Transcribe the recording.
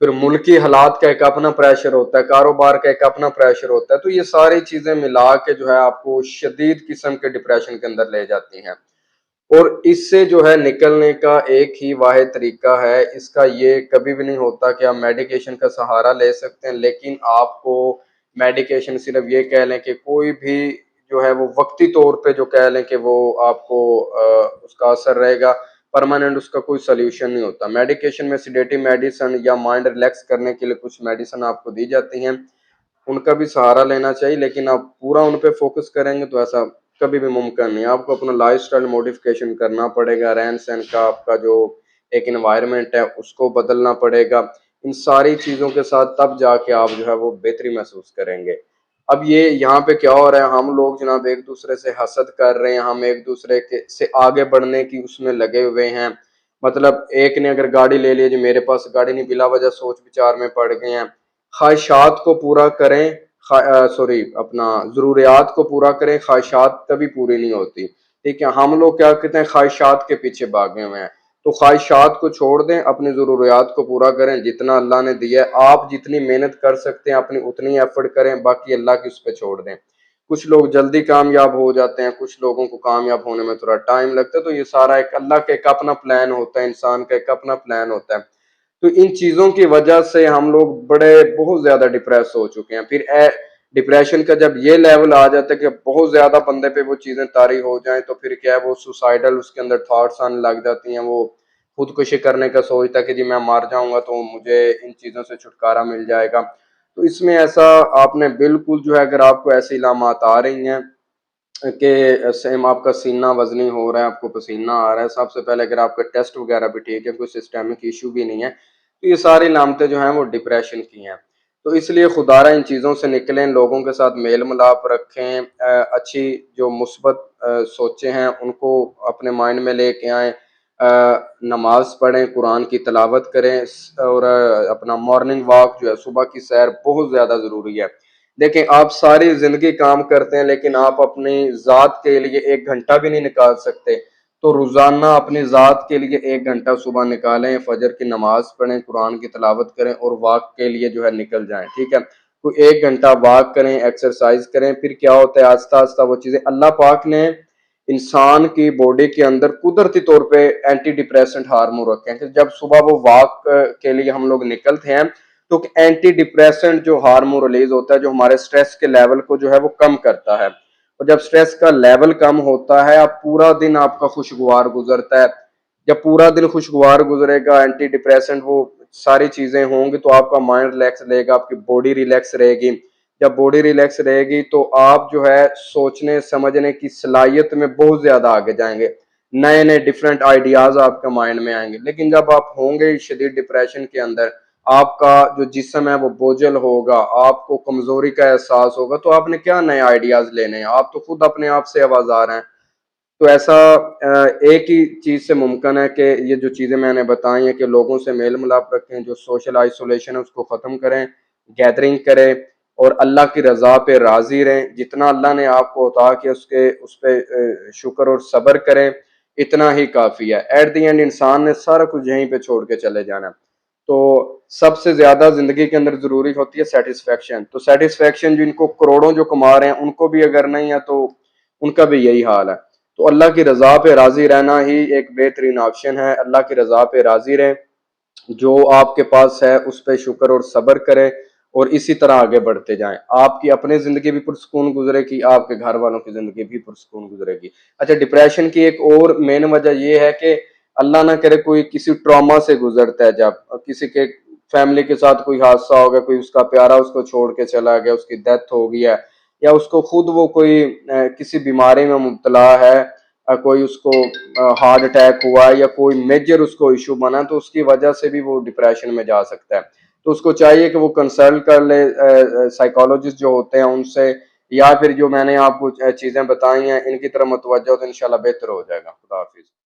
پھر ملکی حالات کا ایک اپنا پریشر ہوتا ہے، کاروبار کا ایک اپنا پریشر ہوتا ہے، تو یہ ساری چیزیں ملا کے جو ہے آپ کو شدید قسم کے ڈپریشن کے اندر لے جاتی ہیں۔ اور اس سے جو ہے نکلنے کا ایک ہی واحد طریقہ ہے، اس کا یہ کبھی بھی نہیں ہوتا کہ آپ میڈیکیشن کا سہارا لے سکتے ہیں، لیکن آپ کو میڈیکیشن صرف یہ کہہ لیں کہ کوئی بھی جو ہے وہ وقتی طور پہ جو کہہ لیں کہ وہ آپ کو اس کا اثر رہے گا، پرماننٹ اس کا کوئی سلیوشن نہیں ہوتا۔ میڈیکیشن میں سیڈیٹو میڈیسن یا مائنڈ ریلیکس کرنے کے لیے کچھ میڈیسن آپ کو دی جاتی ہیں، ان کا بھی سہارا لینا چاہیے، لیکن آپ پورا ان پہ فوکس کریں گے تو ایسا کبھی بھی ممکن نہیں۔ آپ کو اپنا لائف سٹائل موڈیفیکیشن کرنا پڑے گا، رہن سہن کا آپ کا جو ایک انوائرمنٹ ہے اس کو بدلنا پڑے گا، ان ساری چیزوں کے ساتھ تب جا کے آپ جو ہے وہ بہتری محسوس کریں گے۔ اب یہ یہاں پہ کیا ہو رہا ہے، ہم لوگ جناب ایک دوسرے سے حسد کر رہے ہیں، ہم ایک دوسرے سے آگے بڑھنے کی اس میں لگے ہوئے ہیں، مطلب ایک نے اگر گاڑی لے لی، جو میرے پاس گاڑی نہیں، بلا وجہ سوچ بچار میں پڑ گئے ہیں۔ خواہشات کو پورا کریں، اپنا ضروریات کو پورا کریں، خواہشات کبھی پوری نہیں ہوتی، ٹھیک ہے۔ ہم لوگ کیا کہتے ہیں، خواہشات کے پیچھے بھاگے ہوئے ہیں، تو خواہشات کو چھوڑ دیں، اپنی ضروریات کو پورا کریں، جتنا اللہ نے دیا ہے آپ جتنی محنت کر سکتے ہیں اپنی اتنی ایفرٹ کریں، باقی اللہ کی اس پہ چھوڑ دیں۔ کچھ لوگ جلدی کامیاب ہو جاتے ہیں، کچھ لوگوں کو کامیاب ہونے میں تھوڑا ٹائم لگتا ہے، تو یہ سارا ایک اللہ کا ایک اپنا پلان ہوتا ہے، انسان کا ایک اپنا پلان ہوتا ہے۔ تو ان چیزوں کی وجہ سے ہم لوگ بہت زیادہ ڈپریس ہو چکے ہیں۔ پھر ڈپریشن کا جب یہ لیول آ جاتا ہے کہ بہت زیادہ بندے پہ وہ چیزیں طاری ہو جائیں، تو پھر کیا ہے، وہ سوسائڈل اس کے اندر تھاٹس آنے لگ جاتی ہیں، وہ خودکشی کرنے کا سوچتا ہے کہ جی میں مار جاؤں گا تو مجھے ان چیزوں سے چھٹکارا مل جائے گا۔ تو اس میں ایسا آپ نے بالکل جو ہے، اگر آپ کو ایسی علامات آ رہی ہیں کہ سیم آپ کا سینہ وزنی ہو رہا ہے، آپ کو پسینہ آ رہا ہے، سب سے پہلے اگر آپ کا ٹیسٹ وغیرہ بھی ٹھیک ہے، کوئی سسٹمک ایشو بھی نہیں ہے، تو یہ ساری علامتیں جو ہیں وہ ڈپریشن کی ہیں۔ تو اس لیے خدارہ ان چیزوں سے نکلیں، لوگوں کے ساتھ میل ملاپ رکھیں، اچھی جو مثبت سوچیں ہیں ان کو اپنے مائنڈ میں لے کے آئیں، نماز پڑھیں، قرآن کی تلاوت کریں، اور اپنا مارننگ واک جو ہے، صبح کی سیر بہت زیادہ ضروری ہے۔ دیکھیں آپ ساری زندگی کام کرتے ہیں، لیکن آپ اپنی ذات کے لیے 1 گھنٹہ بھی نہیں نکال سکتے، تو روزانہ اپنی ذات کے لیے 1 گھنٹہ صبح نکالیں، فجر کی نماز پڑھیں، قرآن کی تلاوت کریں، اور واک کے لیے جو ہے نکل جائیں، ٹھیک ہے۔ کوئی 1 گھنٹہ واک کریں، ایکسرسائز کریں، پھر کیا ہوتا ہے، آہستہ آہستہ وہ چیزیں اللہ پاک نے انسان کی باڈی کے اندر قدرتی طور پہ اینٹی ڈپریسنٹ ہارمون رکھے ہیں، کہ جب صبح وہ واک کے لیے ہم لوگ نکلتے ہیں تو اینٹی ڈپریسنٹ جو ہارمون ریلیز ہوتا ہے، جو ہمارے سٹریس کے لیول کو جو ہے وہ کم کرتا ہے، اور جب سٹریس کا لیول کم ہوتا ہے، آپ پورا دن آپ کا خوشگوار گزرتا ہے۔ جب پورا دن خوشگوار گزرے گا، اینٹی ڈپریسنٹ وہ ساری چیزیں ہوں گی، تو آپ کا مائنڈ ریلیکس رہے گا، آپ کی باڈی ریلیکس رہے گی۔ جب باڈی ریلیکس رہے گی تو آپ جو ہے سوچنے سمجھنے کی صلاحیت میں بہت زیادہ آگے جائیں گے، نئے نئے ڈیفرنٹ آئیڈیاز آپ کے مائنڈ میں آئیں گے۔ لیکن جب آپ ہوں گے شدید ڈپریشن کے اندر، آپ کا جو جسم ہے وہ بوجھل ہوگا، آپ کو کمزوری کا احساس ہوگا، تو آپ نے کیا نئے آئیڈیاز لینے ہیں، آپ تو خود اپنے آپ سے آوازار ہیں۔ تو ایسا ایک ہی چیز سے ممکن ہے کہ یہ جو چیزیں میں نے بتائی ہیں، کہ لوگوں سے میل ملاپ رکھیں، جو سوشل آئسولیشن ہے اس کو ختم کریں، گیدرنگ کریں، اور اللہ کی رضا پہ راضی رہیں، جتنا اللہ نے آپ کو عطا کیا اس پہ شکر اور صبر کریں، اتنا ہی کافی ہے۔ ایٹ دی اینڈ انسان نے سارا کچھ یہیں پہ چھوڑ کے چلے جانا ہے۔ تو سب سے زیادہ زندگی کے اندر ضروری ہوتی ہے سیٹسفیکشن، تو سیٹسفیکشن جن کو کروڑوں جو کما رہے ہیں ان کو بھی اگر نہیں ہے تو ان کا بھی یہی حال ہے۔ تو اللہ کی رضا پہ راضی رہنا ہی ایک بہترین آپشن ہے، اللہ کی رضا پہ راضی رہیں، جو آپ کے پاس ہے اس پہ شکر اور صبر کریں، اور اسی طرح آگے بڑھتے جائیں۔ آپ کی اپنی زندگی بھی پرسکون گزرے گی، آپ کے گھر والوں کی زندگی بھی پرسکون گزرے گی۔ اچھا، ڈپریشن کی ایک اور مین وجہ یہ ہے کہ اللہ نہ کرے کوئی کسی ٹراما سے گزرتا ہے، جب کسی کے فیملی کے ساتھ کوئی حادثہ ہو گیا، کوئی اس کا پیارا اس کو چھوڑ کے چلا گیا، اس کی ڈیتھ ہو گئی ہے، یا اس کو خود وہ کوئی کسی بیماری میں مبتلا ہے، کوئی اس کو ہارٹ اٹیک ہوا ہے، یا کوئی میجر اس کو ایشو بنا، تو اس کی وجہ سے بھی وہ ڈپریشن میں جا سکتا ہے۔ تو اس کو چاہیے کہ وہ کنسلٹ کر لے سائیکالوجسٹ جو ہوتے ہیں ان سے، یا پھر جو میں نے آپ کو چیزیں بتائی ہیں ان کی طرف متوجہ ہو تو انشاءاللہ بہتر ہو جائے گا۔ خدا حافظ۔